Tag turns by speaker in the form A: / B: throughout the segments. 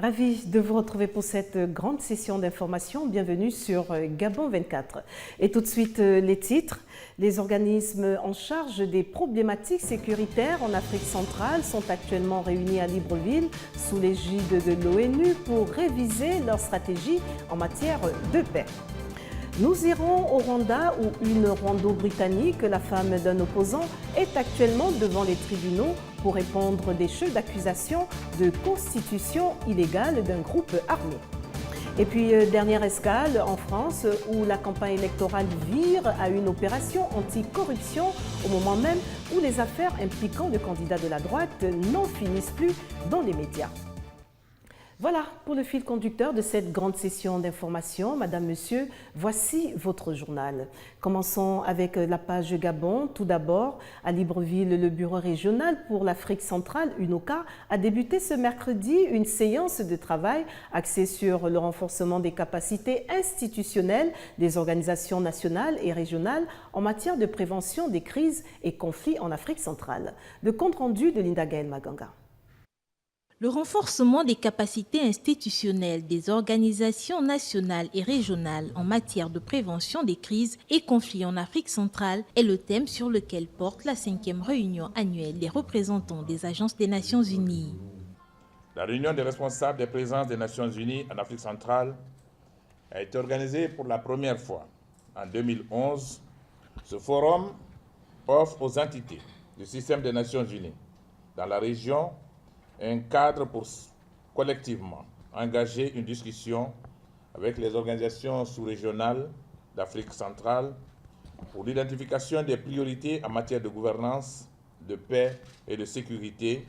A: Ravi de vous retrouver pour cette grande session d'information. Bienvenue sur Gabon 24. Et tout de suite, les titres. Les organismes en charge des problématiques sécuritaires en Afrique centrale sont actuellement réunis à Libreville sous l'égide de l'ONU pour réviser leur stratégie en matière de paix. Nous irons au Rwanda où une rwando-britannique, la femme d'un opposant, est actuellement devant les tribunaux pour répondre des chefs d'accusation de constitution illégale d'un groupe armé. Et puis, dernière escale en France où la campagne électorale vire à une opération anti-corruption au moment même où les affaires impliquant le candidat de la droite n'en finissent plus dans les médias. Voilà pour le fil conducteur de cette grande session d'information. Madame, Monsieur, voici votre journal. Commençons avec la page Gabon. Tout d'abord, à Libreville, le bureau régional pour l'Afrique centrale, UNOCA, a débuté ce mercredi une séance de travail axée sur le renforcement des capacités institutionnelles des organisations nationales et régionales en matière de prévention des crises et conflits en Afrique centrale. Le compte rendu de Linda Gaël Maganga.
B: Le renforcement des capacités institutionnelles des organisations nationales et régionales en matière de prévention des crises et conflits en Afrique centrale est le thème sur lequel porte la 5e réunion annuelle des représentants des agences des Nations Unies.
C: La réunion des responsables des présences des Nations Unies en Afrique centrale a été organisée pour la première fois en 2011. Ce forum offre aux entités du système des Nations Unies dans la région un cadre pour collectivement engager une discussion avec les organisations sous-régionales d'Afrique centrale pour l'identification des priorités en matière de gouvernance, de paix et de sécurité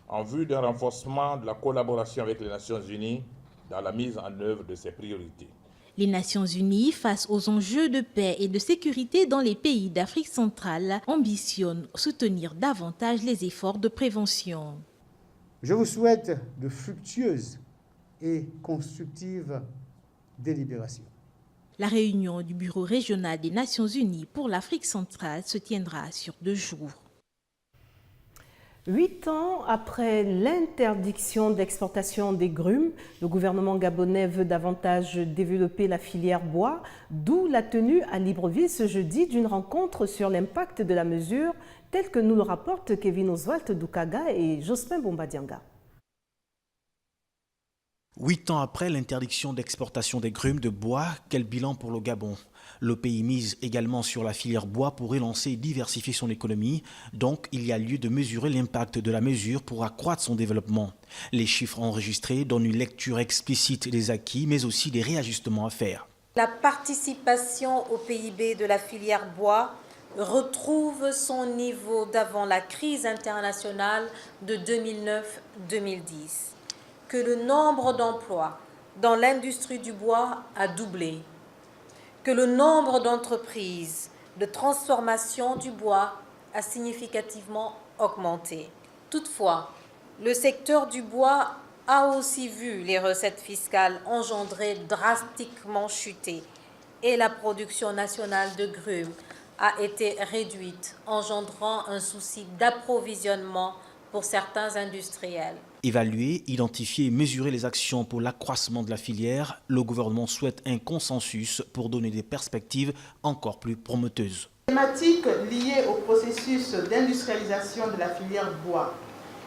C: en vue d'un renforcement de la collaboration avec les Nations Unies dans la mise en œuvre de ces priorités.
B: Les Nations Unies, face aux enjeux de paix et de sécurité dans les pays d'Afrique centrale, ambitionnent soutenir davantage les efforts de prévention.
D: Je vous souhaite de fructueuses et constructives délibérations.
B: La réunion du Bureau régional des Nations Unies pour l'Afrique centrale se tiendra sur 2 jours.
A: 8 ans après l'interdiction d'exportation des grumes, le gouvernement gabonais veut davantage développer la filière bois, d'où la tenue à Libreville ce jeudi d'une rencontre sur l'impact de la mesure, telle que nous le rapportent Kevin Oswald Doukaga et Jospin Bombadianga.
E: 8 ans après l'interdiction d'exportation des grumes de bois, quel bilan pour le Gabon? Le pays mise également sur la filière bois pour relancer et diversifier son économie. Donc, il y a lieu de mesurer l'impact de la mesure pour accroître son développement. Les chiffres enregistrés donnent une lecture explicite des acquis, mais aussi des réajustements à faire.
F: La participation au PIB de la filière bois retrouve son niveau d'avant la crise internationale de 2009-2010. Que le nombre d'emplois dans l'industrie du bois a doublé. Que le nombre d'entreprises de transformation du bois a significativement augmenté. Toutefois, le secteur du bois a aussi vu les recettes fiscales engendrées drastiquement chuter et la production nationale de grumes a été réduite, engendrant un souci d'approvisionnement pour certains industriels.
E: Évaluer, identifier et mesurer les actions pour l'accroissement de la filière, le gouvernement souhaite un consensus pour donner des perspectives encore plus prometteuses.
G: Les thématiques liées au processus d'industrialisation de la filière bois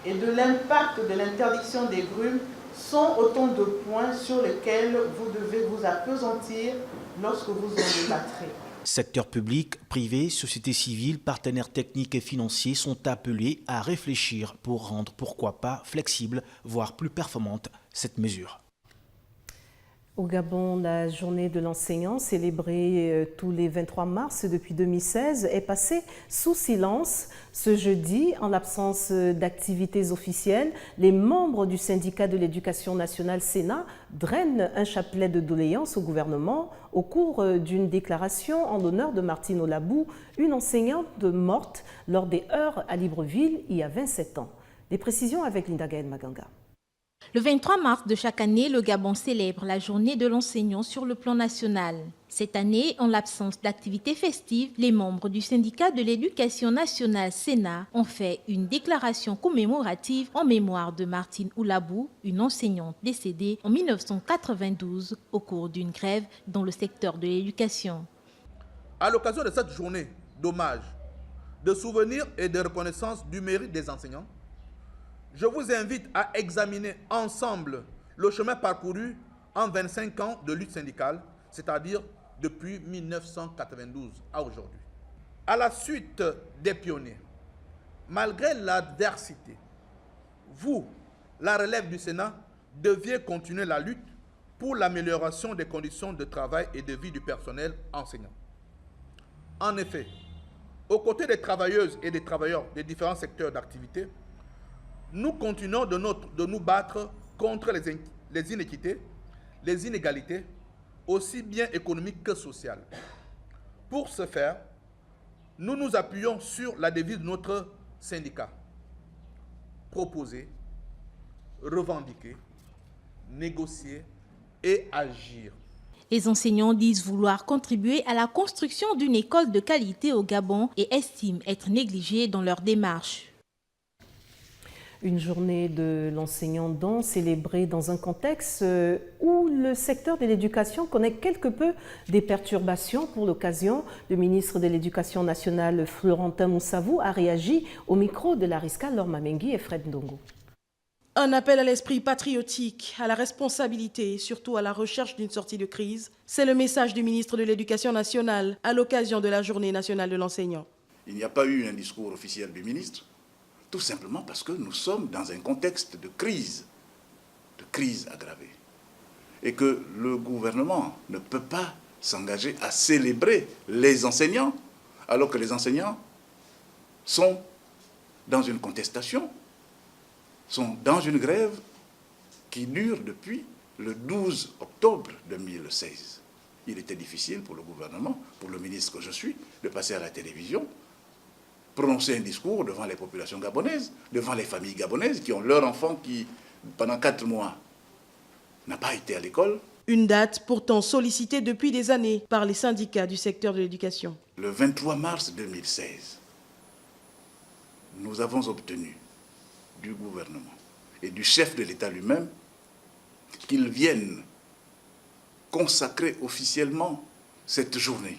G: et de l'impact de l'interdiction des grumes sont autant de points sur lesquels vous devez vous appesantir lorsque vous en débattrez.
E: Secteur public, privé, société civile, partenaires techniques et financiers sont appelés à réfléchir pour rendre, pourquoi pas, flexible, voire plus performante cette mesure.
A: Au Gabon, la journée de l'enseignant, célébrée tous les 23 mars depuis 2016, est passée sous silence. Ce jeudi, en l'absence d'activités officielles, les membres du syndicat de l'éducation nationale Sénat drainent un chapelet de doléances au gouvernement au cours d'une déclaration en l'honneur de Martine Olabou, une enseignante morte lors des heurts à Libreville il y a 27 ans. Des précisions avec Linda Gaël Maganga.
B: Le 23 mars de chaque année, le Gabon célèbre la journée de l'enseignant sur le plan national. Cette année, en l'absence d'activités festives, les membres du syndicat de l'éducation nationale Sénat ont fait une déclaration commémorative en mémoire de Martine Oulabou, une enseignante décédée en 1992 au cours d'une grève dans le secteur de l'éducation.
H: À l'occasion de cette journée d'hommage, de souvenir et de reconnaissance du mérite des enseignants, je vous invite à examiner ensemble le chemin parcouru en 25 ans de lutte syndicale, c'est-à-dire depuis 1992 à aujourd'hui. À la suite des pionniers, malgré l'adversité, vous, la relève du Sénat, deviez continuer la lutte pour l'amélioration des conditions de travail et de vie du personnel enseignant. En effet, aux côtés des travailleuses et des travailleurs des différents secteurs d'activité, nous continuons de nous battre contre les inéquités, les inégalités, aussi bien économiques que sociales. Pour ce faire, nous nous appuyons sur la devise de notre syndicat. Proposer, revendiquer, négocier et agir.
B: Les enseignants disent vouloir contribuer à la construction d'une école de qualité au Gabon et estiment être négligés dans leur démarche.
A: Une journée de l'enseignant donc célébrée dans un contexte où le secteur de l'éducation connaît quelque peu des perturbations. Pour l'occasion, le ministre de l'Éducation nationale, Florentin Moussavou, a réagi au micro de Lariska Lormamengi et Fred Ndongo.
I: Un appel à l'esprit patriotique, à la responsabilité et surtout à la recherche d'une sortie de crise, c'est le message du ministre de l'Éducation nationale à l'occasion de la Journée nationale de l'enseignant.
J: Il n'y a pas eu un discours officiel du ministre, tout simplement parce que nous sommes dans un contexte de crise aggravée. Et que le gouvernement ne peut pas s'engager à célébrer les enseignants, alors que les enseignants sont dans une contestation, sont dans une grève qui dure depuis le 12 octobre 2016. Il était difficile pour le gouvernement, pour le ministre que je suis, de passer à la télévision, prononcer un discours devant les populations gabonaises, devant les familles gabonaises qui ont leur enfant qui, pendant 4 mois, n'a pas été à l'école.
I: Une date pourtant sollicitée depuis des années par les syndicats du secteur de l'éducation.
J: Le 23 mars 2016, nous avons obtenu du gouvernement et du chef de l'État lui-même qu'ils viennent consacrer officiellement cette journée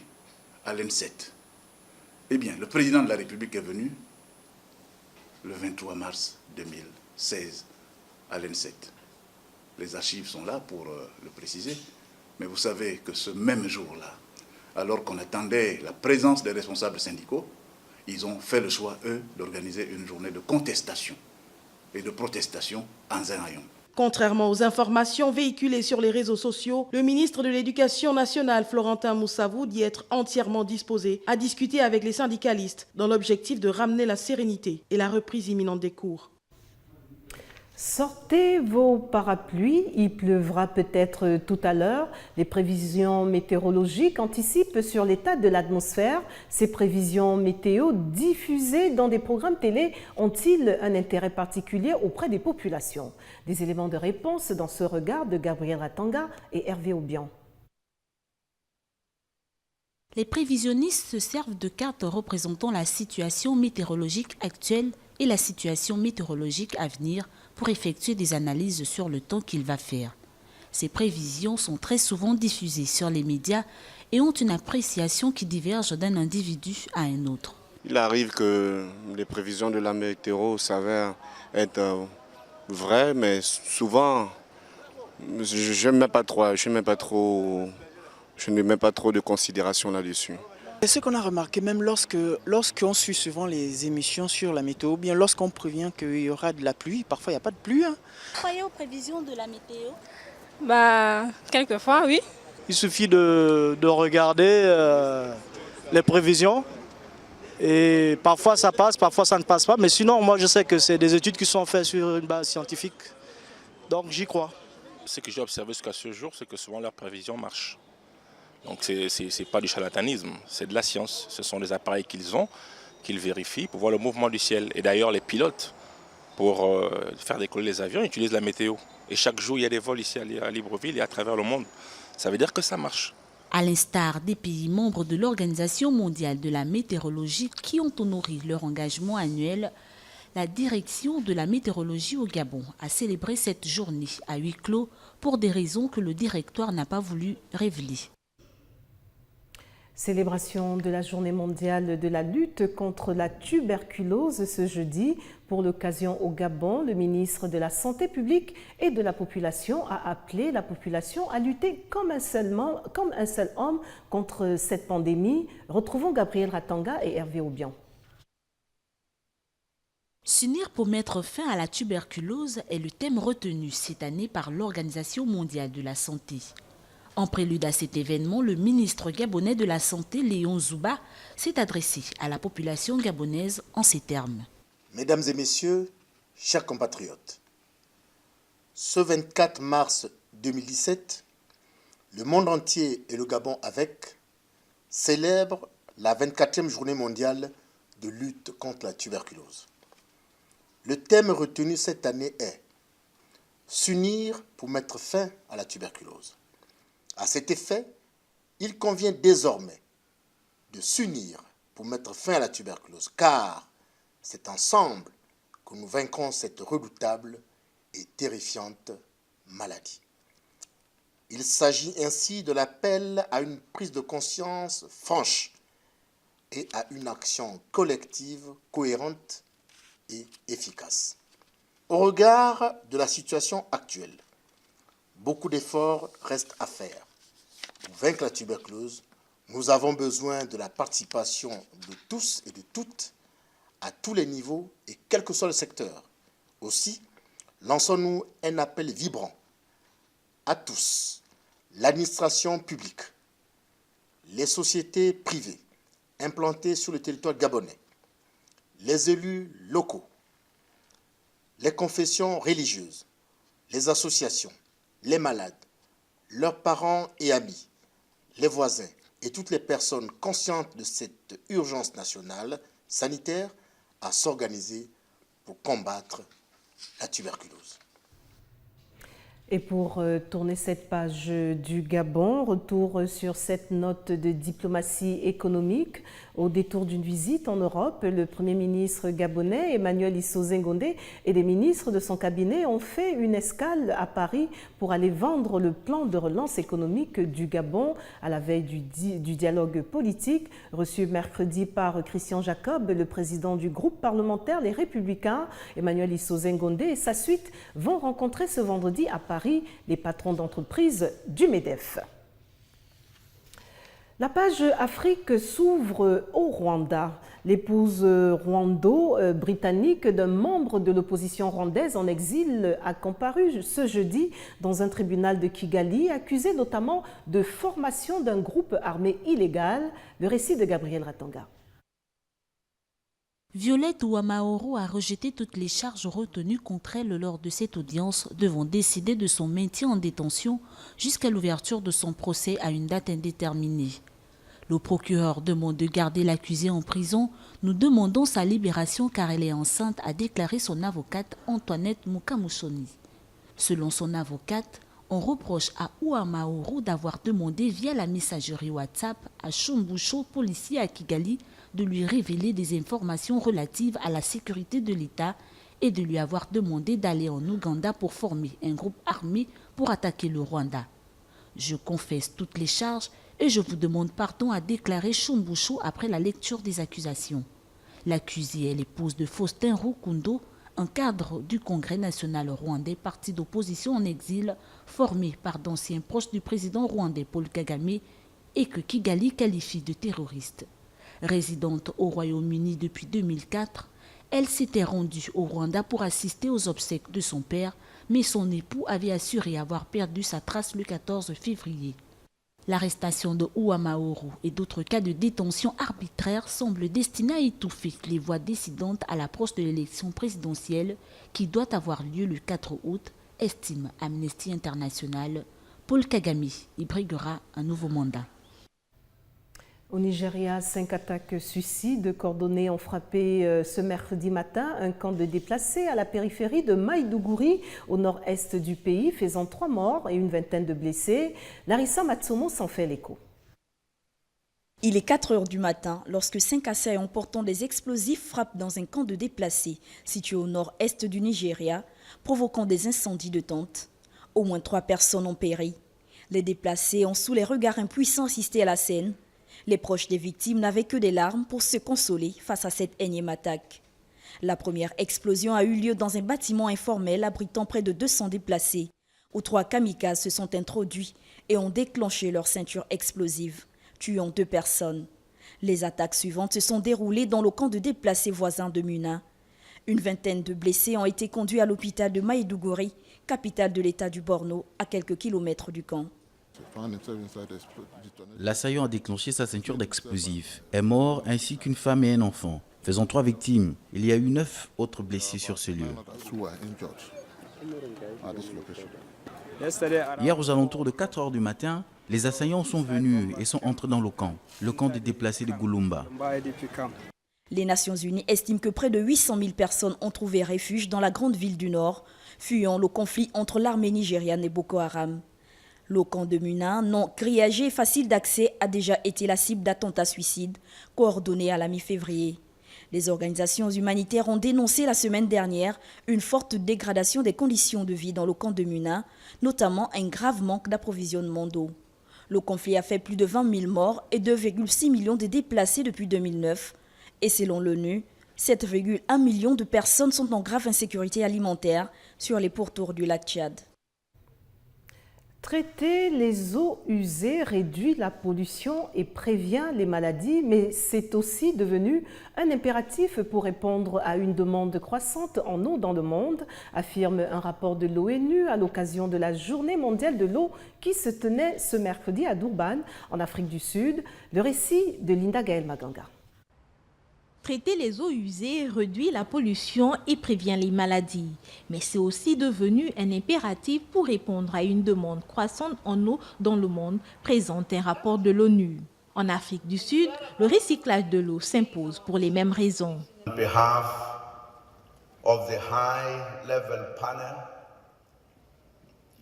J: à l'ENSET. Eh bien, le président de la République est venu le 23 mars 2016 à l'ENSET. Les archives sont là pour le préciser, mais vous savez que ce même jour-là, alors qu'on attendait la présence des responsables syndicaux, ils ont fait le choix, eux, d'organiser une journée de contestation et de protestation en Zénaïon.
I: Contrairement aux informations véhiculées sur les réseaux sociaux, le ministre de l'Éducation nationale, Florentin Moussavou, dit être entièrement disposé à discuter avec les syndicalistes dans l'objectif de ramener la sérénité et la reprise imminente des cours.
A: Sortez vos parapluies, il pleuvra peut-être tout à l'heure. Les prévisions météorologiques anticipent sur l'état de l'atmosphère. Ces prévisions météo diffusées dans des programmes télé ont-ils un intérêt particulier auprès des populations? Des éléments de réponse dans ce regard de Gabriel Ratanga et Hervé Aubian.
K: Les prévisionnistes se servent de cartes représentant la situation météorologique actuelle et la situation météorologique à venir pour effectuer des analyses sur le temps qu'il va faire. Ces prévisions sont très souvent diffusées sur les médias et ont une appréciation qui diverge d'un individu à un autre.
L: Il arrive que les prévisions de la météo s'avèrent être vraies, mais souvent, je ne mets pas trop de considération là-dessus.
M: Et ce qu'on a remarqué, même lorsqu'on suit souvent les émissions sur la météo, bien lorsqu'on prévient qu'il y aura de la pluie, parfois il n'y a pas de pluie.
K: Vous croyez aux prévisions de la météo?
N: Quelquefois, oui.
O: Il suffit de regarder les prévisions et parfois ça passe, parfois ça ne passe pas. Mais sinon, moi je sais que c'est des études qui sont faites sur une base scientifique, donc j'y crois.
P: Ce que j'ai observé jusqu'à ce jour, c'est que souvent leurs prévisions marchent. Donc ce n'est pas du charlatanisme, c'est de la science. Ce sont des appareils qu'ils ont, qu'ils vérifient pour voir le mouvement du ciel. Et d'ailleurs les pilotes pour faire décoller les avions, utilisent la météo. Et chaque jour, il y a des vols ici à Libreville et à travers le monde. Ça veut dire que ça marche.
K: À l'instar des pays membres de l'Organisation mondiale de la météorologie qui ont honoré leur engagement annuel, la direction de la météorologie au Gabon a célébré cette journée à huis clos pour des raisons que le directoire n'a pas voulu révéler.
A: Célébration de la journée mondiale de la lutte contre la tuberculose ce jeudi. Pour l'occasion au Gabon, le ministre de la Santé publique et de la population a appelé la population à lutter comme un seul homme contre cette pandémie. Retrouvons Gabriel Ratanga et Hervé Aubian.
K: S'unir pour mettre fin à la tuberculose est le thème retenu cette année par l'Organisation mondiale de la santé. En prélude à cet événement, le ministre gabonais de la Santé, Léon Zouba, s'est adressé à la population gabonaise en ces termes.
N: Mesdames et messieurs, chers compatriotes, ce 24 mars 2017, le monde entier et le Gabon avec célèbrent la 24e journée mondiale de lutte contre la tuberculose. Le thème retenu cette année est « S'unir pour mettre fin à la tuberculose ». À cet effet, il convient désormais de s'unir pour mettre fin à la tuberculose, car c'est ensemble que nous vaincrons cette redoutable et terrifiante maladie. Il s'agit ainsi de l'appel à une prise de conscience franche et à une action collective cohérente et efficace. Au regard de la situation actuelle, beaucoup d'efforts restent à faire. Pour vaincre la tuberculose, nous avons besoin de la participation de tous et de toutes, à tous les niveaux et quel que soit le secteur. Aussi, lançons-nous un appel vibrant à tous, l'administration publique, les sociétés privées implantées sur le territoire gabonais, les élus locaux, les confessions religieuses, les associations, les malades, leurs parents et amis, les voisins et toutes les personnes conscientes de cette urgence nationale sanitaire à s'organiser pour combattre la tuberculose.
A: Et pour tourner cette page du Gabon, retour sur cette note de diplomatie économique. Au détour d'une visite en Europe, le Premier ministre gabonais Emmanuel Issozé Ngondé et les ministres de son cabinet ont fait une escale à Paris pour aller vendre le plan de relance économique du Gabon à la veille du dialogue politique, reçu mercredi par Christian Jacob, le président du groupe parlementaire Les Républicains. Emmanuel Issozé Ngondé et sa suite vont rencontrer ce vendredi à Paris les patrons d'entreprise du MEDEF. La page Afrique s'ouvre au Rwanda. L'épouse rwando-britannique d'un membre de l'opposition rwandaise en exil a comparu ce jeudi dans un tribunal de Kigali, accusé notamment de formation d'un groupe armé illégal. Le récit de Gabriel Ratanga.
K: Violette Ouamaoro a rejeté toutes les charges retenues contre elle lors de cette audience, devant décider de son maintien en détention jusqu'à l'ouverture de son procès à une date indéterminée. Le procureur demande de garder l'accusée en prison. Nous demandons sa libération car elle est enceinte, a déclaré son avocate Antoinette Mukamushoni. Selon son avocate, on reproche à Ouamaoro d'avoir demandé via la messagerie WhatsApp à Shumbusho, policier à Kigali, de lui révéler des informations relatives à la sécurité de l'État et de lui avoir demandé d'aller en Ouganda pour former un groupe armé pour attaquer le Rwanda. Je confesse toutes les charges et je vous demande pardon, a déclaré Shumbusho après la lecture des accusations. L'accusée est l'épouse de Faustin Rukundo, un cadre du Congrès national rwandais, parti d'opposition en exil, formé par d'anciens proches du président rwandais Paul Kagame et que Kigali qualifie de terroriste. Résidente au Royaume-Uni depuis 2004, elle s'était rendue au Rwanda pour assister aux obsèques de son père, mais son époux avait assuré avoir perdu sa trace le 14 février. L'arrestation de Ouamaoro et d'autres cas de détention arbitraire semblent destinés à étouffer les voix dissidentes à l'approche de l'élection présidentielle qui doit avoir lieu le 4 août, estime Amnesty International. Paul Kagame y briguera un nouveau mandat.
A: Au Nigeria, 5 attaques suicides coordonnées ont frappé ce mercredi matin un camp de déplacés à la périphérie de Maïdougouri, au nord-est du pays, faisant 3 morts et une vingtaine de blessés. Larissa Matsumo s'en fait l'écho.
Q: Il est 4 heures du matin lorsque 5 assaillants portant des explosifs frappent dans un camp de déplacés situé au nord-est du Nigeria, provoquant des incendies de tentes. Au moins 3 personnes ont péri. Les déplacés ont sous les regards impuissants assisté à la scène. Les proches des victimes n'avaient que des larmes pour se consoler face à cette énième attaque. La première explosion a eu lieu dans un bâtiment informel abritant près de 200 déplacés, où 3 kamikazes se sont introduits et ont déclenché leur ceinture explosive, tuant 2 personnes. Les attaques suivantes se sont déroulées dans le camp de déplacés voisin de Muna. Une vingtaine de blessés ont été conduits à l'hôpital de Maïdougouri, capitale de l'État du Borno, à quelques kilomètres du camp.
R: L'assaillant a déclenché sa ceinture d'explosifs, est mort ainsi qu'une femme et un enfant, faisant 3 victimes. Il y a eu 9 autres blessés sur ce lieu. Hier, aux alentours de 4 heures du matin, les assaillants sont venus et sont entrés dans le camp des déplacés de Gouloumba.
Q: Les Nations Unies estiment que près de 800 000 personnes ont trouvé refuge dans la grande ville du Nord, fuyant le conflit entre l'armée nigériane et Boko Haram. Le camp de Muna, non grillagé et facile d'accès, a déjà été la cible d'attentats suicides coordonnés à la mi-février. Les organisations humanitaires ont dénoncé la semaine dernière une forte dégradation des conditions de vie dans le camp de Muna, notamment un grave manque d'approvisionnement d'eau. Le conflit a fait plus de 20 000 morts et 2,6 millions de déplacés depuis 2009. Et selon l'ONU, 7,1 millions de personnes sont en grave insécurité alimentaire sur les pourtours du lac Tchad.
A: Traiter les eaux usées réduit la pollution et prévient les maladies, mais c'est aussi devenu un impératif pour répondre à une demande croissante en eau dans le monde, affirme un rapport de l'ONU à l'occasion de la Journée mondiale de l'eau qui se tenait ce mercredi à Durban, en Afrique du Sud. Le récit de Linda Gaël Maganga.
B: Traiter les eaux usées réduit la pollution et prévient les maladies. Mais c'est aussi devenu un impératif pour répondre à une demande croissante en eau dans le monde, présente un rapport de l'ONU. En Afrique du Sud, le recyclage de l'eau s'impose pour les mêmes raisons.
S: On behalf of the high-level panel,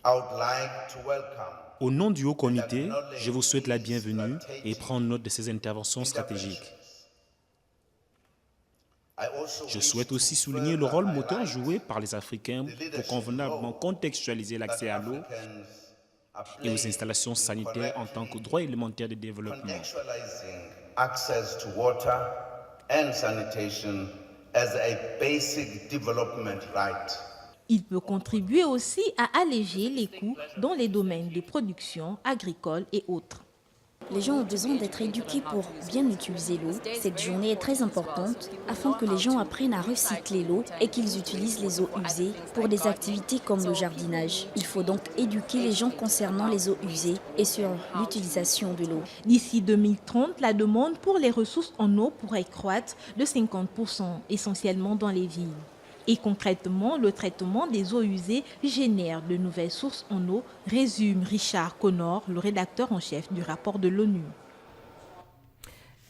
S: I would like to welcome.
T: Au nom du Haut Comité, je vous souhaite la bienvenue et prendre note de ces interventions stratégiques. Je souhaite aussi souligner le rôle moteur joué par les Africains pour convenablement contextualiser l'accès à l'eau et aux installations sanitaires en tant que droit élémentaire de développement.
B: Il peut contribuer aussi à alléger les coûts dans les domaines de production, agricole et autres.
Q: Les gens ont besoin d'être éduqués pour bien utiliser l'eau. Cette journée est très importante afin que les gens apprennent à recycler l'eau et qu'ils utilisent les eaux usées pour des activités comme le jardinage. Il faut donc éduquer les gens concernant les eaux usées et sur l'utilisation de l'eau.
B: D'ici 2030, la demande pour les ressources en eau pourrait croître de 50%, essentiellement dans les villes. Et concrètement, le traitement des eaux usées génère de nouvelles sources en eau, résume Richard Connor, le rédacteur en chef du rapport de l'ONU.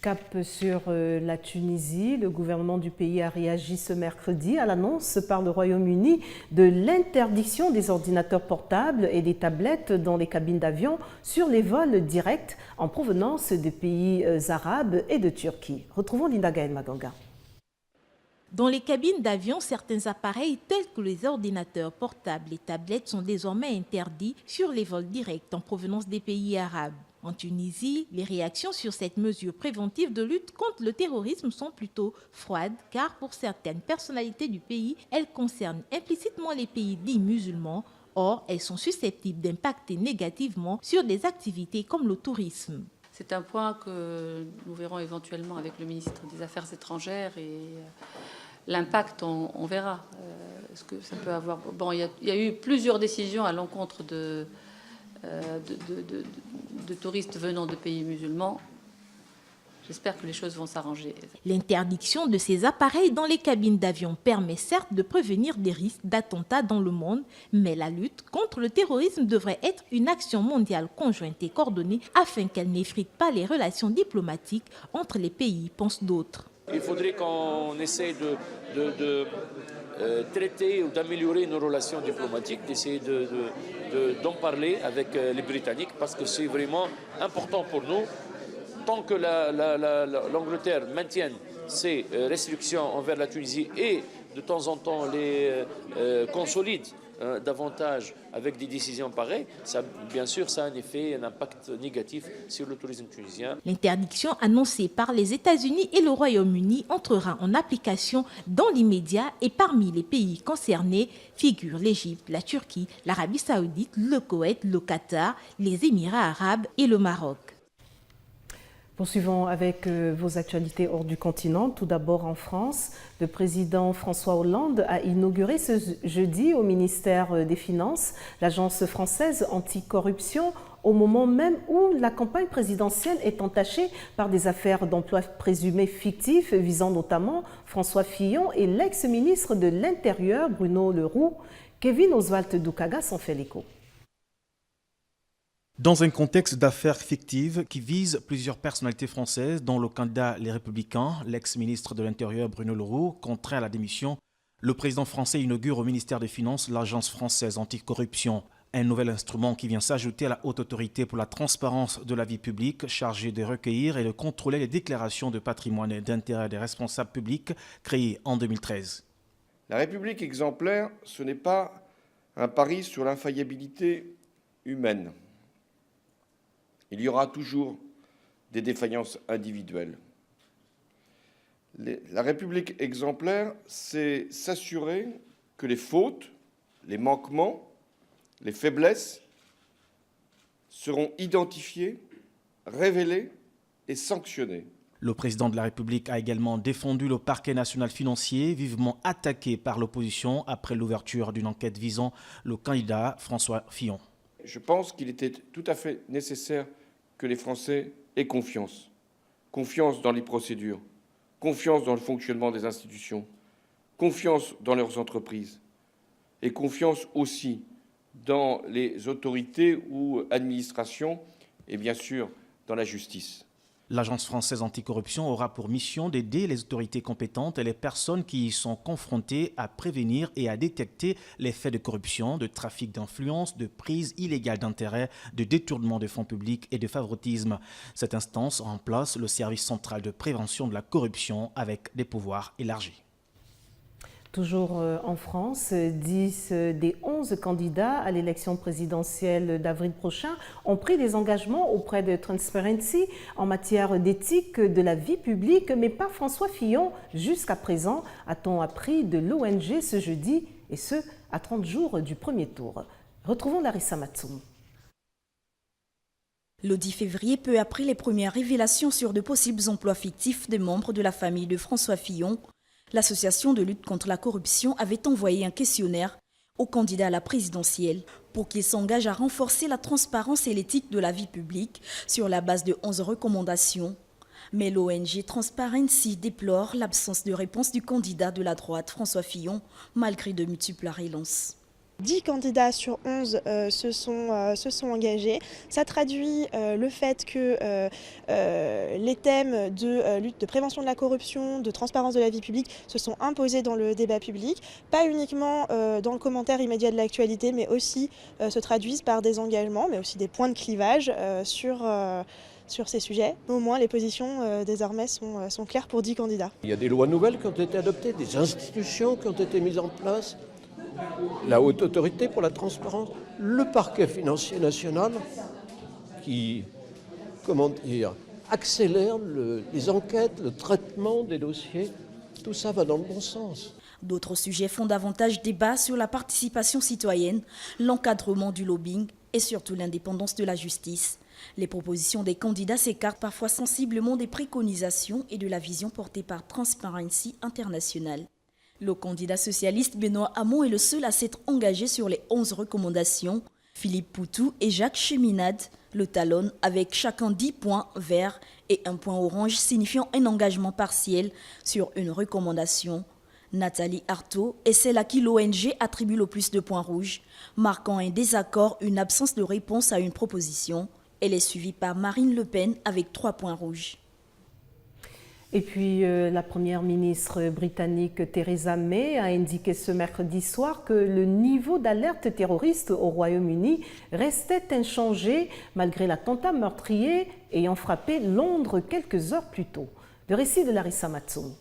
A: Cap sur la Tunisie, le gouvernement du pays a réagi ce mercredi à l'annonce par le Royaume-Uni de l'interdiction des ordinateurs portables et des tablettes dans les cabines d'avion sur les vols directs en provenance des pays arabes et de Turquie. Retrouvons Linda Gaël Maganga.
B: Dans les cabines d'avion, certains appareils tels que les ordinateurs portables et tablettes sont désormais interdits sur les vols directs en provenance des pays arabes. En Tunisie, les réactions sur cette mesure préventive de lutte contre le terrorisme sont plutôt froides, car pour certaines personnalités du pays, elles concernent implicitement les pays dits musulmans. Or, elles sont susceptibles d'impacter négativement sur des activités comme le tourisme.
U: C'est un point que nous verrons éventuellement avec le ministre des Affaires étrangères et l'impact, on verra ce que ça peut avoir. Bon, il y a eu plusieurs décisions à l'encontre de touristes venant de pays musulmans. j'espère que les choses vont s'arranger.
B: L'interdiction de ces appareils dans les cabines d'avion permet certes de prévenir des risques d'attentats dans le monde, mais la lutte contre le terrorisme devrait être une action mondiale conjointe et coordonnée afin qu'elle n'effrite pas les relations diplomatiques entre les pays, pensent d'autres.
C: Il faudrait qu'on essaie de traiter ou d'améliorer nos relations diplomatiques, d'essayer d'en parler avec les Britanniques parce que c'est vraiment important pour nous. Tant que l'Angleterre maintienne ses restrictions envers la Tunisie et de temps en temps les consolide davantage avec des décisions pareilles, ça, bien sûr, ça a un impact négatif sur le tourisme tunisien.
B: L'interdiction annoncée par les États-Unis et le Royaume-Uni entrera en application dans l'immédiat et parmi les pays concernés figurent l'Égypte, la Turquie, l'Arabie Saoudite, le Koweït, le Qatar, les Émirats arabes et le Maroc.
A: Poursuivons avec vos actualités hors du continent. Tout d'abord en France, le président François Hollande a inauguré ce jeudi au ministère des Finances l'agence française anticorruption au moment même où la campagne présidentielle est entachée par des affaires d'emploi présumées fictifs visant notamment François Fillon et l'ex-ministre de l'Intérieur Bruno Le Roux. Kevin Oswald Doukaga s'en fait l'écho.
E: Dans un contexte d'affaires fictives qui visent plusieurs personnalités françaises, dont le candidat Les Républicains, l'ex-ministre de l'Intérieur Bruno Le Roux, contraint à la démission, le président français inaugure au ministère des Finances l'Agence française anticorruption, un nouvel instrument qui vient s'ajouter à la Haute Autorité pour la transparence de la vie publique, chargée de recueillir et de contrôler les déclarations de patrimoine et d'intérêt des responsables publics, créée en 2013.
V: La République exemplaire, ce n'est pas un pari sur l'infaillibilité humaine. Il y aura toujours des défaillances individuelles. La République exemplaire, c'est s'assurer que les fautes, les manquements, les faiblesses seront identifiées, révélées et sanctionnées.
E: Le président de la République a également défendu le parquet national financier, vivement attaqué par l'opposition après l'ouverture d'une enquête visant le candidat François Fillon.
V: Je pense qu'il était tout à fait nécessaire que les Français aient confiance. Confiance dans les procédures, confiance dans le fonctionnement des institutions, confiance dans leurs entreprises et confiance aussi dans les autorités ou administrations et bien sûr dans la justice.
E: L'Agence française anticorruption aura pour mission d'aider les autorités compétentes et les personnes qui y sont confrontées à prévenir et à détecter les faits de corruption, de trafic d'influence, de prise illégale d'intérêt, de détournement de fonds publics et de favoritisme. Cette instance remplace le service central de prévention de la corruption avec des pouvoirs élargis.
A: Toujours en France, 10 des 11 candidats à l'élection présidentielle d'avril prochain ont pris des engagements auprès de Transparency en matière d'éthique de la vie publique, mais pas François Fillon jusqu'à présent, a-t-on appris de l'ONG ce jeudi, et ce, à 30 jours du premier tour. Retrouvons Larissa Matsoum.
Q: Le 10 février, peu après les premières révélations sur de possibles emplois fictifs des membres de la famille de François Fillon, l'association de lutte contre la corruption avait envoyé un questionnaire aux candidats à la présidentielle pour qu'ils s'engagent à renforcer la transparence et l'éthique de la vie publique sur la base de 11 recommandations. Mais l'ONG Transparency déplore l'absence de réponse du candidat de la droite, François Fillon, malgré de multiples relances.
W: 10 candidats sur 11 se sont engagés. Ça traduit le fait que les thèmes de lutte, de prévention de la corruption, de transparence de la vie publique se sont imposés dans le débat public, pas uniquement dans le commentaire immédiat de l'actualité, mais aussi se traduisent par des engagements, mais aussi des points de clivage sur ces sujets. Au moins, les positions désormais sont claires pour 10 candidats.
X: Il y a des lois nouvelles qui ont été adoptées, des institutions qui ont été mises en place. La Haute Autorité pour la transparence, le parquet financier national qui, accélère les enquêtes, le traitement des dossiers. Tout ça va dans le bon sens.
Q: D'autres sujets font davantage débat sur la participation citoyenne, l'encadrement du lobbying et surtout l'indépendance de la justice. Les propositions des candidats s'écartent parfois sensiblement des préconisations et de la vision portée par Transparency International. Le candidat socialiste Benoît Hamon est le seul à s'être engagé sur les 11 recommandations. Philippe Poutou et Jacques Cheminade, le talonnent avec chacun 10 points verts et un point orange signifiant un engagement partiel sur une recommandation. Nathalie Arthaud est celle à qui l'ONG attribue le plus de points rouges, marquant un désaccord, une absence de réponse à une proposition. Elle est suivie par Marine Le Pen avec 3 points rouges.
A: Et puis, la première ministre britannique Theresa May a indiqué ce mercredi soir que le niveau d'alerte terroriste au Royaume-Uni restait inchangé malgré l'attentat meurtrier ayant frappé Londres quelques heures plus tôt. Le récit de Larissa Matsoum.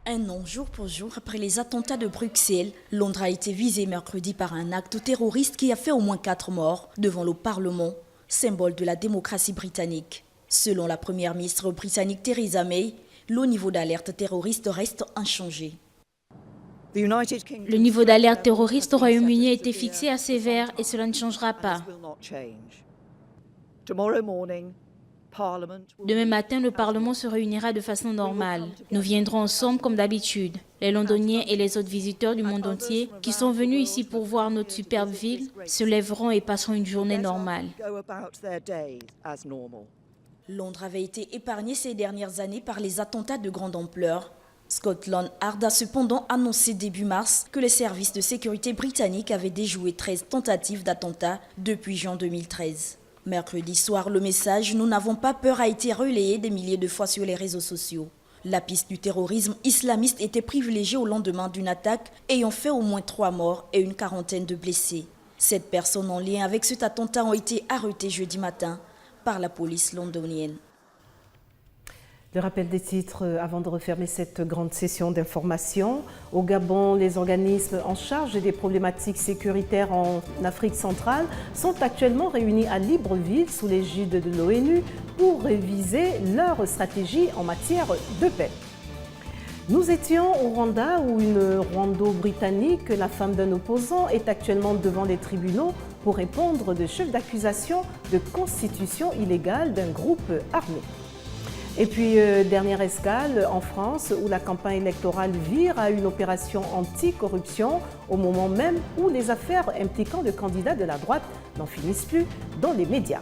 Q: Un an jour pour jour après les attentats de Bruxelles, Londres a été visée mercredi par un acte terroriste qui a fait au moins 4 morts devant le Parlement, symbole de la démocratie britannique. Selon la première ministre britannique Theresa May, le niveau d'alerte terroriste reste inchangé.
B: Le niveau d'alerte terroriste au Royaume-Uni a été fixé à sévère et cela ne changera pas. Demain matin, le Parlement se réunira de façon normale. Nous viendrons ensemble comme d'habitude. Les Londoniens et les autres visiteurs du monde entier qui sont venus ici pour voir notre superbe ville se lèveront et passeront une journée normale.
Q: Londres avait été épargnée ces dernières années par les attentats de grande ampleur. Scotland Yard a cependant annoncé début mars que les services de sécurité britanniques avaient déjoué 13 tentatives d'attentats depuis juin 2013. Mercredi soir, le message « Nous n'avons pas peur » a été relayé des milliers de fois sur les réseaux sociaux. La piste du terrorisme islamiste était privilégiée au lendemain d'une attaque ayant fait au moins 3 morts et une quarantaine de blessés. 7 personnes en lien avec cet attentat ont été arrêtées jeudi matin par la police londonienne.
A: Le rappel des titres avant de refermer cette grande session d'information. Au Gabon, les organismes en charge des problématiques sécuritaires en Afrique centrale sont actuellement réunis à Libreville sous l'égide de l'ONU pour réviser leur stratégie en matière de paix. Nous étions au Rwanda où une rwando-britannique, la femme d'un opposant, est actuellement devant les tribunaux pour répondre de chefs d'accusation de constitution illégale d'un groupe armé. Et puis, dernière escale en France où la campagne électorale vire à une opération anti-corruption au moment même où les affaires impliquant le candidat de la droite n'en finissent plus dans les médias.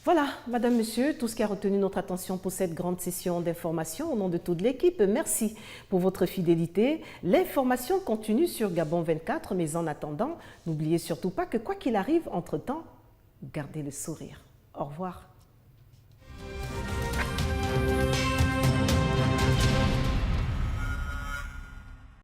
A: Voilà, Madame, Monsieur, tout ce qui a retenu notre attention pour cette grande session d'information. Au nom de toute l'équipe, merci pour votre fidélité. L'information continue sur Gabon 24, mais en attendant, n'oubliez surtout pas que quoi qu'il arrive, entre-temps, gardez le sourire. Au revoir.